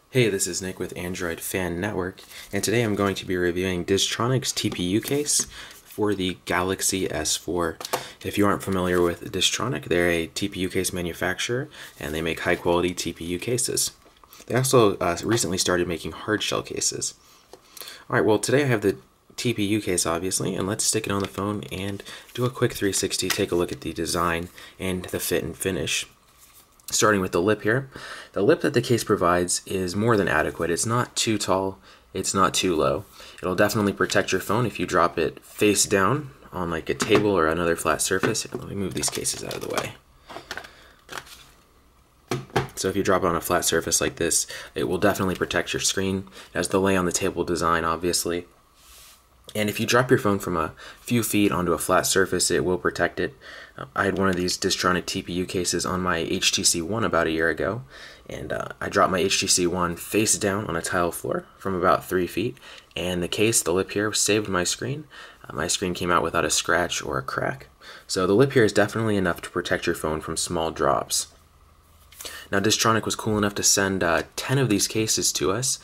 Hey, this is Nick with Android Fan Network, and today I'm going to be reviewing Diztronic's TPU case for the Galaxy S4. If you aren't familiar with Diztronic, they're a TPU case manufacturer, and they make high-quality TPU cases. They also recently started making hard-shell cases. Alright, well today I have the TPU case obviously, and let's stick it on the phone and do a quick 360, take a look at the design and the fit and finish. Starting with the lip here. The lip that the case provides is more than adequate. It's not too tall, it's not too low. It'll definitely protect your phone if you drop it face down on like a table or another flat surface. Here, let me move these cases out of the way. So if you drop it on a flat surface like this, it will definitely protect your screen. It has the lay on the table design, obviously. And if you drop your phone from a few feet onto a flat surface, it will protect it. I had one of these Diztronic TPU cases on my HTC One about a year ago, and I dropped my HTC One face down on a tile floor from about 3 feet, and the case, the lip here, saved my screen. My screen came out without a scratch or a crack. So the lip here is definitely enough to protect your phone from small drops. Now Diztronic was cool enough to send 10 of these cases to us.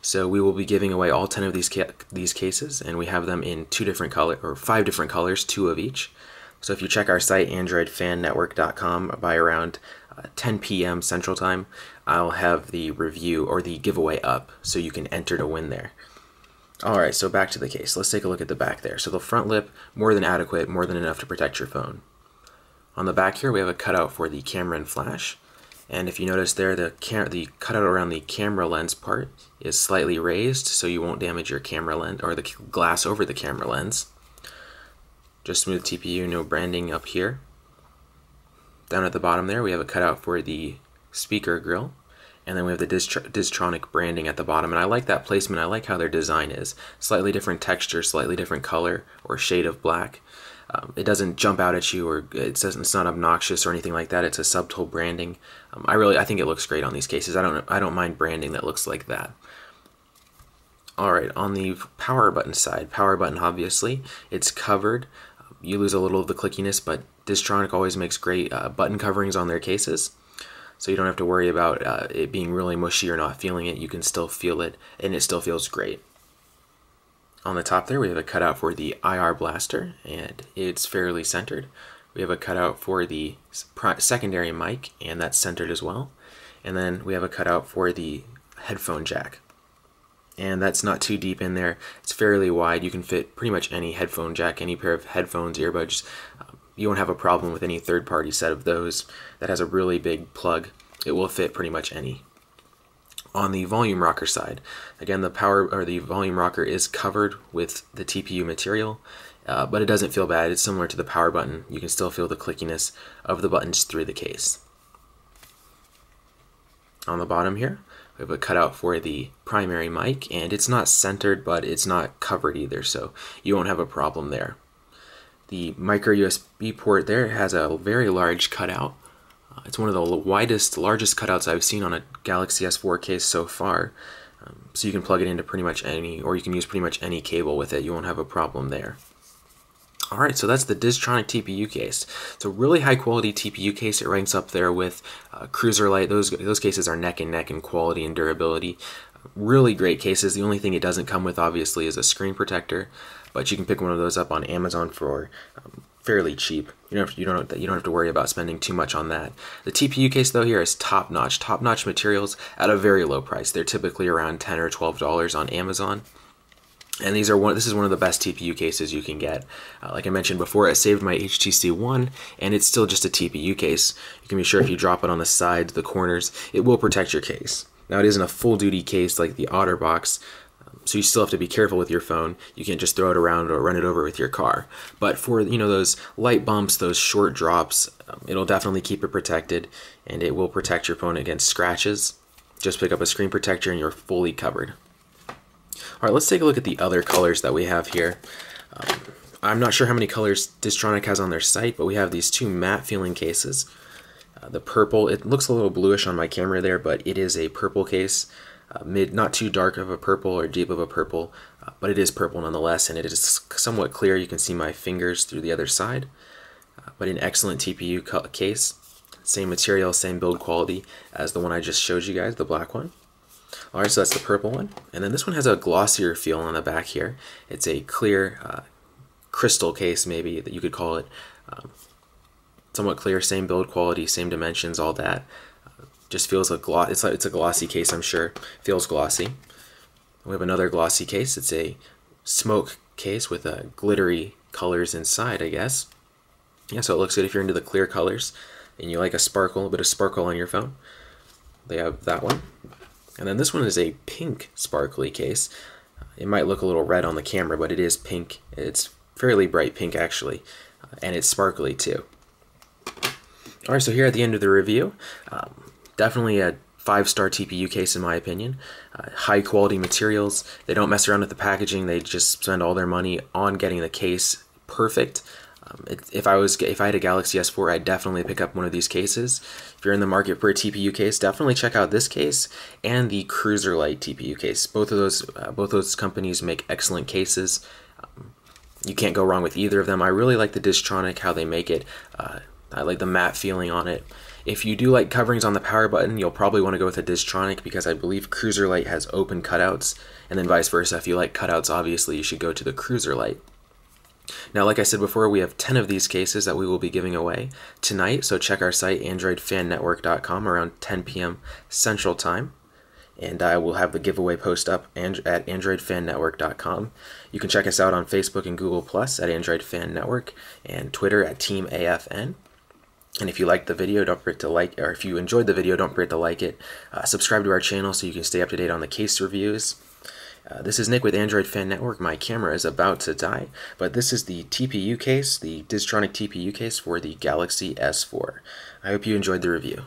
So we will be giving away all 10 of these cases, and we have them in 5 different colors, 2 of each. So if you check our site, androidfannetwork.com, by around 10 p.m. Central Time, I'll have the review or the giveaway up, so you can enter to win there. Alright, so back to the case. Let's take a look at the back there. So the front lip, more than adequate, more than enough to protect your phone. On the back here, we have a cutout for the camera and flash. And if you notice there, the cutout around the camera lens part is slightly raised, so you won't damage your camera lens or the glass over the camera lens. Just smooth TPU, no branding up here. Down at the bottom there, we have a cutout for the speaker grill, and then we have the Diztronic branding at the bottom. And I like that placement. I like how their design is. Slightly different texture, slightly different color or shade of black. It doesn't jump out at you, or it's not obnoxious or anything like that. It's a subtle branding. I think it looks great on these cases. I don't mind branding that looks like that. Alright, on the power button side, power button obviously, it's covered. You lose a little of the clickiness, but Diztronic always makes great button coverings on their cases. So you don't have to worry about it being really mushy or not feeling it. You can still feel it, and it still feels great. On the top there, we have a cutout for the IR blaster, and it's fairly centered. We have a cutout for the secondary mic, and that's centered as well. And then we have a cutout for the headphone jack. And that's not too deep in there. It's fairly wide. You can fit pretty much any headphone jack, any pair of headphones, earbuds. You won't have a problem with any third-party set of those that has a really big plug. It will fit pretty much any. On the volume rocker side, again, the volume rocker is covered with the TPU material, but it doesn't feel bad. It's similar to the power button. You can still feel the clickiness of the buttons through the case. On the bottom here, we have a cutout for the primary mic, and it's not centered, but it's not covered either, so you won't have a problem there. The micro USB port there has a very large cutout. It's one of the largest cutouts I've seen on a Galaxy S4 case so far. So you can plug it into pretty much any, or you can use pretty much any cable with it. You won't have a problem there. Alright, so that's the Diztronic TPU case. It's a really high quality TPU case. It ranks up there with Cruiser Light. Those cases are neck and neck in quality and durability. Really great cases. The only thing it doesn't come with obviously is a screen protector, but you can pick one of those up on Amazon for fairly cheap. You don't have to worry about spending too much on that. The TPU case though here is top-notch materials at a very low price. They're typically around $10 or $12 on Amazon. And this is one of the best TPU cases you can get. Like I mentioned before, it saved my HTC One, and it's still just a TPU case. You can be sure if you drop it on the sides, the corners, it will protect your case. Now it isn't a full-duty case like the OtterBox, so you still have to be careful with your phone. You can't just throw it around or run it over with your car. But for those light bumps, those short drops, it'll definitely keep it protected, and it will protect your phone against scratches. Just pick up a screen protector and you're fully covered. Alright, let's take a look at the other colors that we have here. I'm not sure how many colors Diztronic has on their site, but we have these 2 matte feeling cases. The purple, it looks a little bluish on my camera there, but it is a purple case. Not too dark of a purple or deep of a purple, but it is purple nonetheless, and it is somewhat clear. You can see my fingers through the other side, but an excellent TPU case. Same material, same build quality as the one I just showed you guys, the black one. Alright, so that's the purple one. And then this one has a glossier feel on the back here. It's a clear crystal case, maybe, that you could call it. Somewhat clear, same build quality, same dimensions, all that. Just feels like it's a glossy case, I'm sure. Feels glossy. We have another glossy case. It's a smoke case with glittery colors inside, I guess. Yeah, so it looks good if you're into the clear colors and you like a bit of sparkle on your phone. They have that one. And then this one is a pink sparkly case. It might look a little red on the camera, but it is pink. It's fairly bright pink, actually, and it's sparkly too. Alright, so here at the end of the review, definitely a 5-star TPU case in my opinion. High quality materials. They don't mess around with the packaging. They just spend all their money on getting the case perfect. If I had a Galaxy S4, I'd definitely pick up one of these cases. If you're in the market for a TPU case, definitely check out this case and the Cruiser Light TPU case. Both of those companies make excellent cases. You can't go wrong with either of them. I really like the Diztronic, how they make it. I like the matte feeling on it. If you do like coverings on the power button, you'll probably want to go with a Diztronic because I believe Cruiser Light has open cutouts, and then vice versa. If you like cutouts, obviously you should go to the Cruiser Light. Now, like I said before, we have 10 of these cases that we will be giving away tonight, so check our site, AndroidFanNetwork.com, around 10 p.m. Central Time, and I will have the giveaway post up at AndroidFanNetwork.com. You can check us out on Facebook and Google Plus at Android Fan Network, and Twitter at Team AFN. And if you liked the video, don't forget to like, or if you enjoyed the video, don't forget to like it. Subscribe to our channel so you can stay up to date on the case reviews. This is Nick with Android Fan Network. My camera is about to die, but this is the TPU case, the Diztronic TPU case for the Galaxy S4. I hope you enjoyed the review.